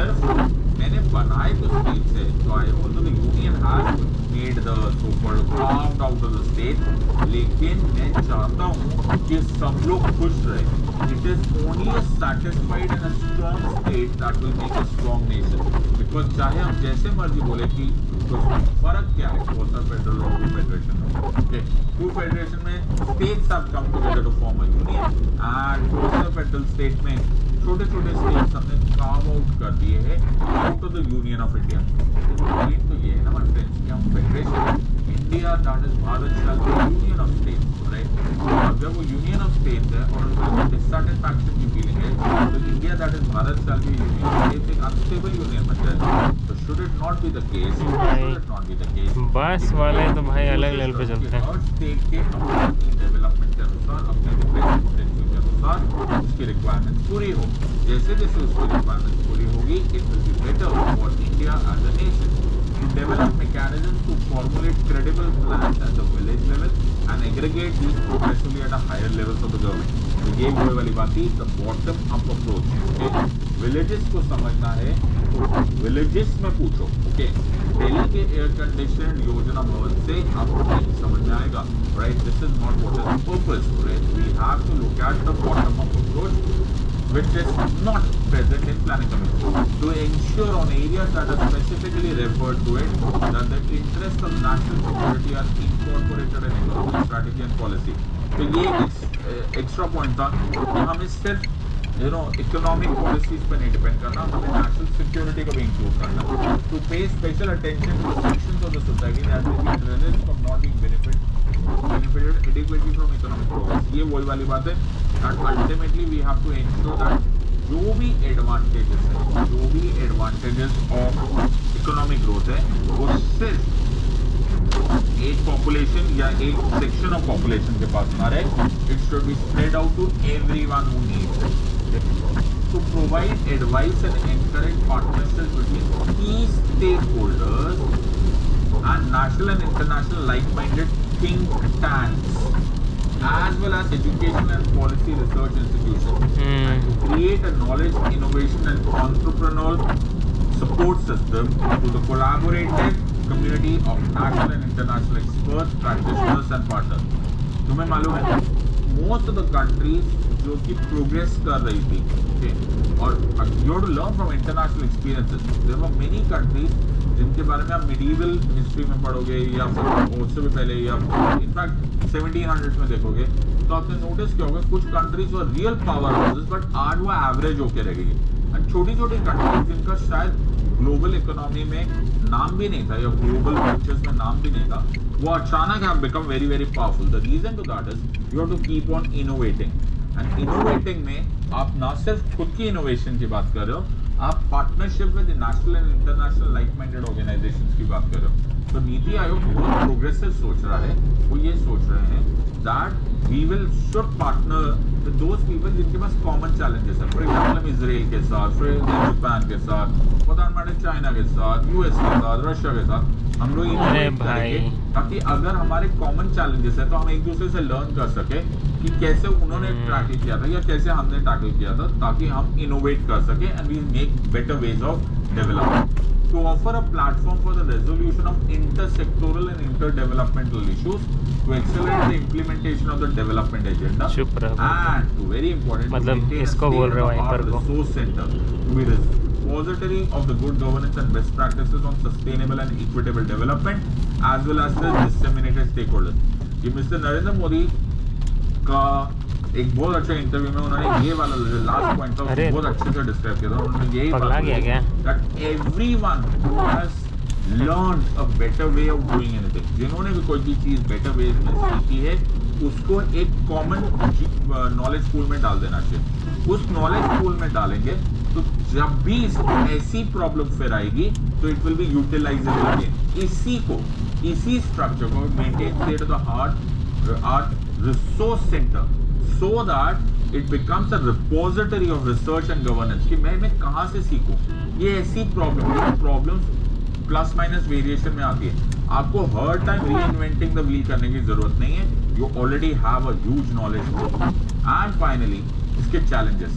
Therefore, मैंने बनाए तो states है, so I also the union has made the so-called carved out of the state, लेकिन मैं चाहता हूँ कि सब लोग खुश रहे. It is only a satisfied and a strong state that will make a strong nation. Because चाहे हम जैसे मर्जी बोले कि तो फर्क क्या है क्वार्टर फेडरल और टू फेडरेशन में. Okay, टू फेडरेशन में states have come together to form a union, and quarter federal state में छोटे छोटे स्टेट्स हमने कार्व आउट कर दिए हैं out of the union of India. Point तो ये है ना माय फ्रेंड्स कि हम federation India that is Bharat shall be union of states, right. जब वो यूनियन ऑफ स्टेट्स है और उनको डिससैटिस्फैक्शन की फीलिंग है तो India that is Bharat shall be union of states एक अनस्टेबल यूनियन बन जाए. तो should it not be the case, should it not be the case. बस वाले तो भाई अलग लेवल पे चलते हैं. हर स्टेट के अपने डेवलपमेंट के अनुसार अपने डिफरेंट पोटेंशियल के अनुसार उसकी रिक्वायरमेंट्स पूरी हो. जैसे जैसे उसकी रिक्वायरमेंट्स पूरी होगी it will be better for India as a nation. Develop mechanisms to formulate credible plans at the village level and aggregate these progressively at a higher levels of the government. तो ये वो वाली बात थी, the bottom up approach. Okay, villages को समझना है तो villages में पूछो. Okay, दिल्ली के एयर कंडीशन योजना भवन से आपको नहीं समझ में आएगा. Right, this is not what is the purpose. Right, we have to look at the bottom up approach, which is not present in planning commission, to ensure on areas that are specifically referred to it that the interests of national security are incorporated in economic strategy and policy. तो ये extra point था कि हमें सिर्फ economic policies पर नहीं depend करना, हमें नेशनल सिक्योरिटी को भी इंक्लूड करना. टू पे special attention two sections of the society that will be release from not being benefited adequately from economic progress. ये वही वाली बात है. And ultimately we have to ensure that जो भी advantages है, जो भी advantages of economic growth है, वो सिर्फ एक population या एक section of population के पास ना रहे. It should be spread out to everyone who needs it. To provide advice and encourage partnerships between key stakeholders and national and international like-minded think tanks, as well as education and policy research institutions, and to create a knowledge, innovation and entrepreneurial support system to the collaborative community of national and international experts, practitioners and partners. तुम्हें मालूम है most of the countries जो कि progress कर रही थी, okay, और you have to learn from international experiences. There were many countries जिनके बारे में आप मिडीवल हिस्ट्री में पढ़ोगे या फिर उससे भी पहले या इनफैक्ट 1700s में देखोगे तो आपने नोटिस किया होगा कुछ countries were real power houses but आज वो एवरेज होके रह गई. एंड छोटी छोटी कंट्रीज जिनका शायद ग्लोबल इकोनॉमी में नाम भी नहीं था या ग्लोबल पिक्चर्स में नाम भी नहीं था, वो अचानक have become very very powerful. The reason to that is you have to keep on innovating. And innovating में आप ना सिर्फ खुद की इनोवेशन की बात कर रहे हो, आप partnership with national and international like minded organisations की बात कर रहे हो. तो नीति आयोग बहुत प्रोग्रेसिव सोच रहा है. वो ये सोच रहे हैं that we will should partner with those people जिनके पास कॉमन चैलेंजेस है. फॉर एग्जांपल हम इजराइल के साथ, फॉर एग्जांपल जापान के साथ, चाइना के साथ, यूएस के साथ, रशिया के साथ हम लोग इनोवेट करेंगे ताकि अगर हमारे कॉमन चैलेंजेस है तो हम एक दूसरे से लर्न कर सके कि कैसे उन्होंने टैकल किया था या कैसे हमने टैकल किया था, ताकि हम इनोवेट कर सके and we make better ways of development. To offer a platform for the resolution of intersectoral and interdevelopmental issues, to accelerate the implementation of the development agenda, and to very important, मतलब इसको बोल रहे हैं पर resource center to be repository of the good governance and best practices on sustainable and equitable development, as well as the disseminated stakeholders. ये mister Narendra Modi का एक बहुत अच्छा इंटरव्यू में उन्होंने ये वाला लास्ट पॉइंट था बहुत अच्छे से डिस्क्राइब किया था. उन्होंने यही बात बोली that everyone who has learned a better way of doing anything, जिन्होंने भी कोई भी चीज बेटर वे में सीखी है उसको एक कॉमन नॉलेज पूल में डाल देना चाहिए. उस नॉलेज पूल में डालेंगे तो जब भी ऐसी प्रॉब्लम फिर आएगी तो इट विल बी यूटिलाइजेबल अगेन. इसी स्ट्रक्चर को maintain state of the art resource centre so that it becomes a repository of research and governance. कि मैं कहाँ से सीखूं. ये ऐसी प्रॉब्लम्स प्लस माइनस वेरिएशन में आती है. आपको हर टाइम रीइन्वेंटिंग द व्हील करने की जरूरत नहीं है. You already have a huge knowledge. And finally इसके challenges.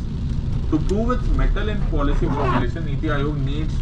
To prove its metal and policy formulation, Niti Aayog needs